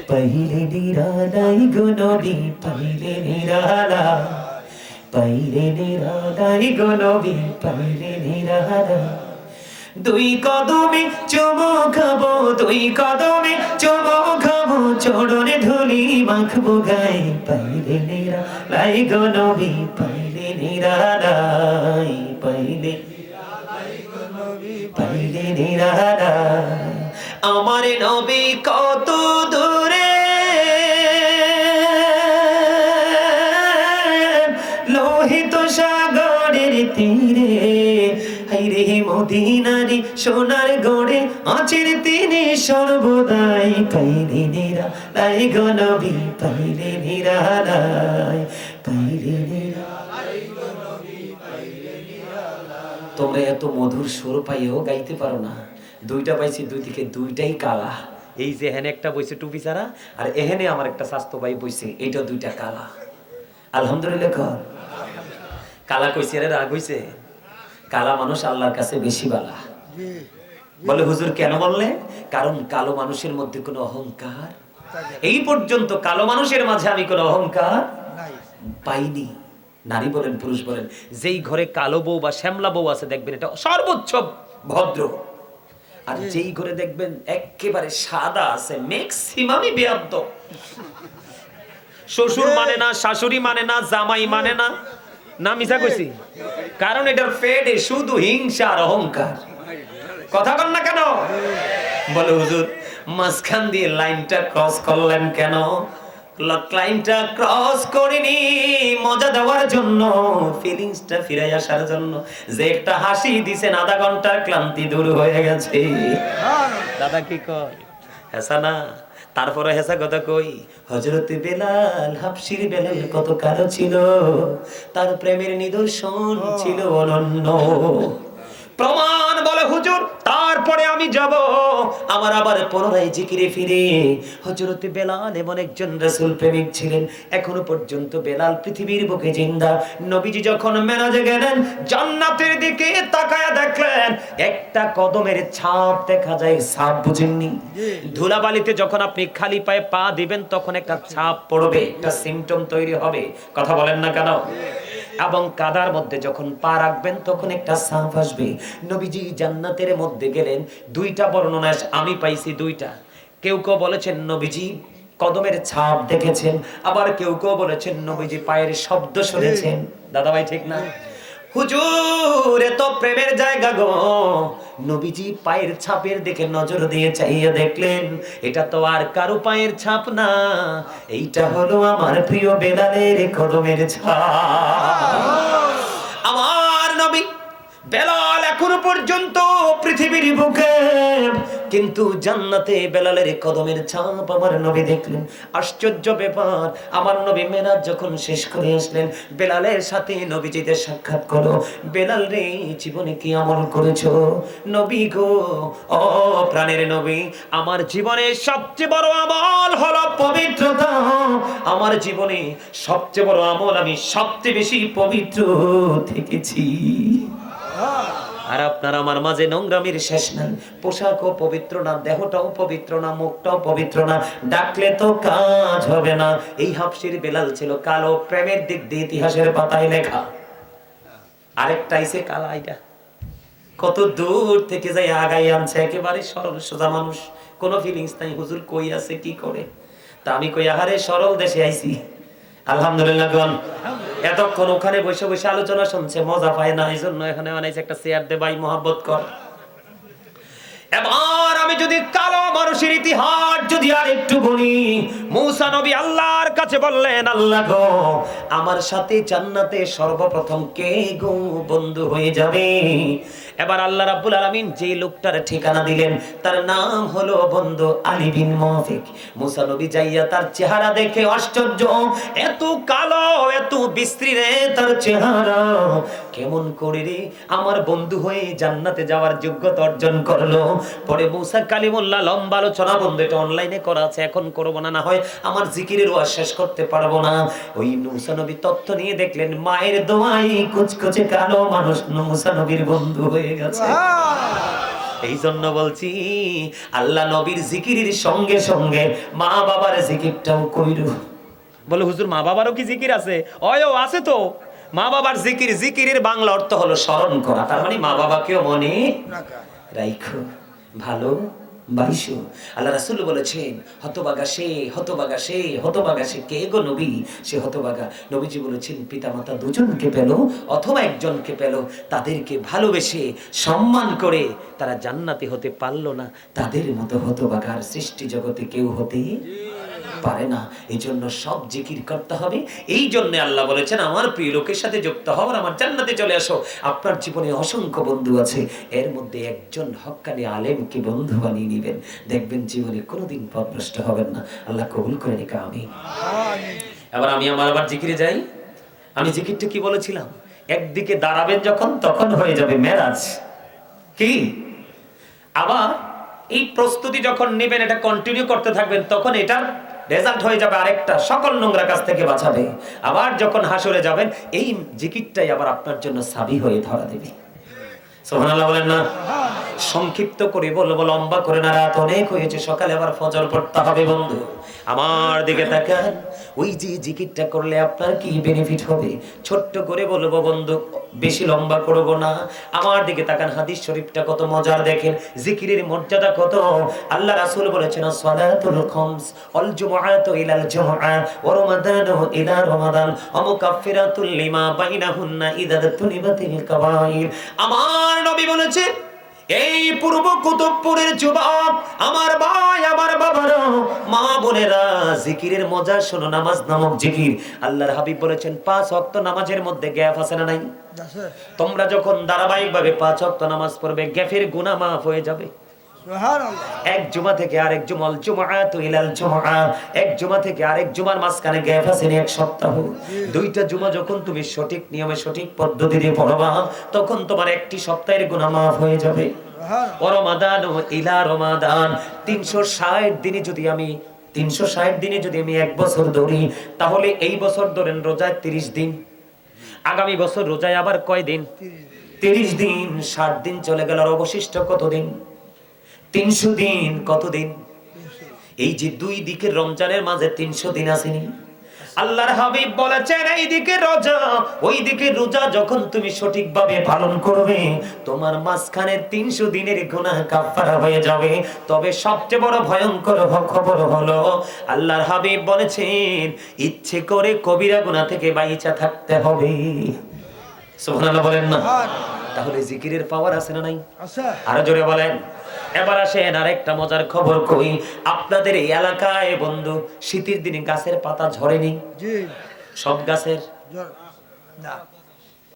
পাইলে নিরালাই গো নবী পাইলে নিরালা, পাইলে নিরালাই গো নবী পাইলে নিরালা। দুই কদমে চুমো খাবো, দুই কদমে চুমো খাবো, চরণে ধুলি মাখবো গায়ে। পাইলে নিরালাই গো নবী পাইলে নিরালাই, পাইলে পাইলে নিরালাই। আমার নবী কত দূরে, লোহিত সাগরের তীরে, হাইরে মদিনারি সোনার গড়ে আছেন তিনি সর্বদাই। পাইলে নিরালাই গো নবী পাইলে নিরালাই, পাইলে নিরালাই গো নবী পাইলে নিরালাই। তোমরা এত মধুর সুর পাইও গাইতে পারো না। দুইটা পাইছি, দুই থেকে দুইটাই কালা। এই যে এখানে একটা বইছে টুপি ছাড়া, আর এখানে আমার একটা স্বাস্থ্য ভাই বইছে, এইটা দুইটা কালা। আলহামদুলিল্লাহ কর। কালা কইছে রে রাগ হইছে। কালা মানুষ আল্লাহর কাছে বেশি বালা। বলে হুজুর কেন বললে? কারণ কালো মানুষের মধ্যে কোনো অহংকার, এই পর্যন্ত কালো মানুষের মাঝে আমি কোনো অহংকার পাইনি। নারী বলেন পুরুষ বলেন, যেই ঘরে কালো বউ বা শ্যামলা বউ আছে দেখবেন এটা সর্বোচ্চ ভদ্র। আর যেই ঘরে দেখবেন একেবারে সাদা আছে ম্যাক্সিমামই বেয়াদ্দপ। শ্বশুর মানে না, শাশুড়ি মানে না, জামাই মানে না। না মিছা কইছি? কারণ এটার পেটে শুধু হিংসা আর অহংকার। কথা কন না কেন? বলে হুজুর মাঝখান দিয়ে লাইনটা ক্রস করলেন কেন? লাইনটা ক্রস করিনি মজা দেওয়ার জন্য, ফিলিংসটা ফিরে আসার জন্য। যে একটা হাসি দিছেন আধা ঘন্টার ক্লান্তি দূর হয়ে গেছে। দাদা কি কয়? হেসা না? তারপরে হেসা কথা কই। হযরত বেলাল, হাবশীর বেলাল কত কালো ছিল, তার প্রেমের নিদর্শন ছিল অনন্য। প্রমাণ বলে হুজুর, তারপরে আমি যাব আমার আবার পুনরায় জিকিরে ফিরে। হযরত বেলাল এমন একজন রাসূল প্রেমিক ছিলেন, এখনো পর্যন্ত বেলাল পৃথিবীর বুকে জিন্দা। নবীজি যখন মেরাজে গেলেন, জান্নাতের দিকে তাকায়া দেখলেন একটা কদমের ছাপ দেখা যায়। ছাপ বুঝেননি? ধুলাবালিতে যখন আপনি খালি পায়ে পা দিবেন তখন একটা ছাপ পড়বে, একটা সিম্পটম তৈরি হবে। কথা বলেন না কেন? এবং কাদার মধ্যে যখন পা রাখবেন তখন একটা ছাপ আসবে। নবীজি জান্নাতের মধ্যে গেলেন, দুইটা বর্ণনা আমি পাইছি দুইটা। কেউ কেউ বলেছেন নবীজি কদমের ছাপ দেখেছেন, আবার কেউ কেউ বলেছেন নবীজি পায়ের শব্দ শুনেছেন। দাদা ভাই ঠিক না? হুজুর এত প্রেমের জায়গা গো। নবীজি পায়ের ছাপের দিকে নজর দিয়ে চাইয়া দেখলেন এটা তো আর কারো পায়ের ছাপ না, এইটা হলো আমার প্রিয় বেলালের কদমের ছাপ। আমার নবী বেলাল এখনো পর্যন্ত পৃথিবীর বুকে, কিন্তু জান্নাতে বেলালের কদমের ছাপ আমার নবী দেখলেন। আশ্চর্য ব্যাপার, আমার নবী মেরাজ যখন শেষ করে আসলেন, বেলালের সাথে নবীজিদের সাক্ষাৎ করলো। বেলাল রে, জীবনে কি আমল করেছো? নবী গো, ও প্রাণের নবী, আমার জীবনে সবচেয়ে বড় আমল হলো পবিত্রতা। আমার জীবনে সবচেয়ে বড় আমল, আমি সবচেয়ে বেশি পবিত্র থেকেছি। আর আপনার আমার মাঝে নোংরামির শেষ নাই। পোশাকও পবিত্র না, দেহটাও পবিত্র না, মুখটাও পবিত্র না, ডাকলে তো কাজ হবে না। এই হাবশীর বেলাল ছিল কালো, প্রেমের দিক দিয়ে ইতিহাসের পাতায় লেখা। আরেকটা আইছে কালা, এটা কত দূর থেকে যাই আগাই আনছে, একেবারে সরল সোজা মানুষ, কোনো ফিলিংস নাই। হুজুর কই আছে কি করে? তা আমি কই আহারে সরল দেশে আইছি। আলহামদুলিল্লাহ গন। এতক্ষণ ওখানে বসে বসে আলোচনা শুনছে, মজা পায় না, এই জন্য এখানে বানাইছে একটা চেয়ার দে ভাই, মহব্বত কর। এবার আমি যদি কালো মানুষের ইতিহাস যদি আর একটু বলি, মূসা নবী আল্লাহর কাছে বললেন আল্লাহ গো, আমার সাথে জান্নাতে সর্বপ্রথম কে গো বন্ধু হয়ে যাবে? এবার আল্লাহ রাব্বুল আলামিন যে লোকটার ঠিকানা দিলেন তার নাম হলো বন্ধু আলী বিন মুফিক। মূসা নবী যাইয়া তার চেহারা দেখে আশ্চর্য, এত কালো, এত বিশ্রী রে তার চেহারা, কেমন করে রে আমার বন্ধু হয়ে জান্নাতে যাওয়ার যোগ্যতা অর্জন করলো? পরে মূসা কালিমুল্লাহ লম্বা আলোচনা, বন্ধু এটা অনলাইনে করা আছে, এখন করব না, না হয় আমার জিকিরের ওয়াজ শেষ করতে পারবো না। ওই মূসা নবী তথ্য নিয়ে দেখলেন মায়ের দোয়াই কুচকুচে কালো মানুষ মূসা নবীর বন্ধু হয়ে গেছে। এই জন্য বলছি আল্লাহ নবীর জিকিরের সঙ্গে সঙ্গে মা বাবার জিকিরটাও কইরু। বলে হুজুর মা বাবারও কি জিকির আছে? ও আছে তো। মা বাবার জিকির, জিকিরের বাংলা অর্থ হলো স্মরণ করা। তার মানে মা বাবাকেও মনে রাখো, ভালো বাইশো। আল্লাহ রাসূল বলেছেন হতভাগা সে, হতভাগা সে, হতভাগা সে। কে গো নবী সে হতভাগা? নবীজি বলেছেন পিতামাতা দুজনকে পেল অথবা একজনকে পেল, তাদেরকে ভালোবেসে সম্মান করে তারা জান্নাতি হতে পারলো না, তাদের মতো হতভাগার সৃষ্টি জগতে কেউ হতে পারে না। এই জন্য সব জিকির করতে হবে। এই জন্য আল্লাহ বলেছেন আমার প্রিয় লোকের সাথে যুক্ত হও, আমার জান্নাতে চলে আসো। আপনার জীবনে অসংখ্য বন্ধু আছে, এর মধ্যে একজন হক্কানি আলেমকে বন্ধু বানিয়ে নেবেন, দেখবেন জীবনে কোনোদিন পথভ্রষ্ট হবেন না। আল্লাহ কবুল করে নিক, আমিন। এবার আমি আবার জিকিরে যাই। আমি জিকিরটা কি বলেছিলাম? একদিকে দাঁড়াবেন যখন তখন হয়ে যাবে মেরাজ। কি আবার এই প্রস্তুতি যখন নেবেন, এটা কন্টিনিউ করতে থাকবেন, তখন এটার রেজাল্ট হয়ে যাবে আরেকটা, সকল নোংরা কাজ থেকে বাঁচাবে। আবার যখন হাসরে যাবেন, এই জিকিরটাই আবার আপনার জন্য সাবি হয়ে ধরা দেবে। সুবহানাল্লাহ বলেন না? সংক্ষিপ্ত করে বলবো, লম্বা করে না, রাত অনেক হয়েছে, সকালে আবার ফজর পড়তে হবে। বন্ধু আমার দিকে তাকান, ওই যে জিকিরটা করলে আপনার কি বেনিফিট হবে? ছোট্ট করে বলবো বন্ধু, বেশি লম্বা করব না। আমার দিকে তাকান, হাদিস শরীফটা কত মজার দেখেন, জিকিরের মর্যাদা কত। আল্লাহ রাসূল বলেছেন সালাতুল খামস ওয়াল জুমআতু ইলাল জুমআ ওয়া রমাদানু ইলা রমাদান ওয়া মুকাফফিরাতুল লিমা বাইনাহুন্না ইযা তুনিবাতিল কাবাইর। আমার নবী বলেছেন এই পূর্ব কুতুবপুরের যুবক, আমার ভাই, আমার বাবারা, মা বোনেরা, জিকিরের মজা শোনো। নামাজ নামক জিকির, আল্লাহর হাবিব বলেছেন 5 ওয়াক্ত নামাজের মধ্যে গ্যাপ আছে না নাই? তোমরা যখন ধারাবাহিকভাবে 5 ওয়াক্ত নামাজ পড়বে, গ্যাপের গুনাহ মাফ হয়ে যাবে। এক জুমা থেকে আরেক জুমাল জুমআতু ইলাল জুমআ, এক জুমা থেকে আরেক জুমার মাঝখানে গ্যাপ আছে এক সপ্তাহ। দুইটা জুমা যখন তুমি সঠিক নিয়মে সঠিক পদ্ধতিতে পড়বা, তখন তোমার একটি সপ্তাহের গুনাহ মাফ হয়ে যাবে। ওয়া রমাদানু ইলা রমাদান, 360 দিনে যদি আমি 360 দিনে যদি আমি এক বছর ধরি, তাহলে এই বছর ধরেন রোজায় 30 দিন, আগামী বছর রোজায় আবার কয় দিন? 30 দিন। 60 দিন চলে গেল, আর অবশিষ্ট কত দিন? 300 দিন। কতদিন? এই যে দুই দিকের রমজানের মাঝে 300 দিন আসেনি? আল্লাহর হাবিব বলেছেন এই দিকে রোজা, ওই দিকে রোজা যখন তুমি সঠিকভাবে পালন করবে, তোমার মাঝখানে 300 দিনের গুনাহ কাফারা হয়ে যাবে। তবে সবচেয়ে বড় ভয়ঙ্কর খবর হলো, আল্লাহর হাবিব বলেছেন ইচ্ছে করে কবিরা গুনাহ থেকে বাইচা থাকতে হবে। সুবহানাল্লাহ বলেন না? তাহলে জিকিরের পাওয়ার আছে না নাই? আছে। আরো জোরে বলেন। এবার আসেন আরেকটা মজার খবর কই। আপনাদের এই এলাকায় বন্ধু শীতের দিনে গাছের পাতা ঝরেনি? জি। সব গাছের না।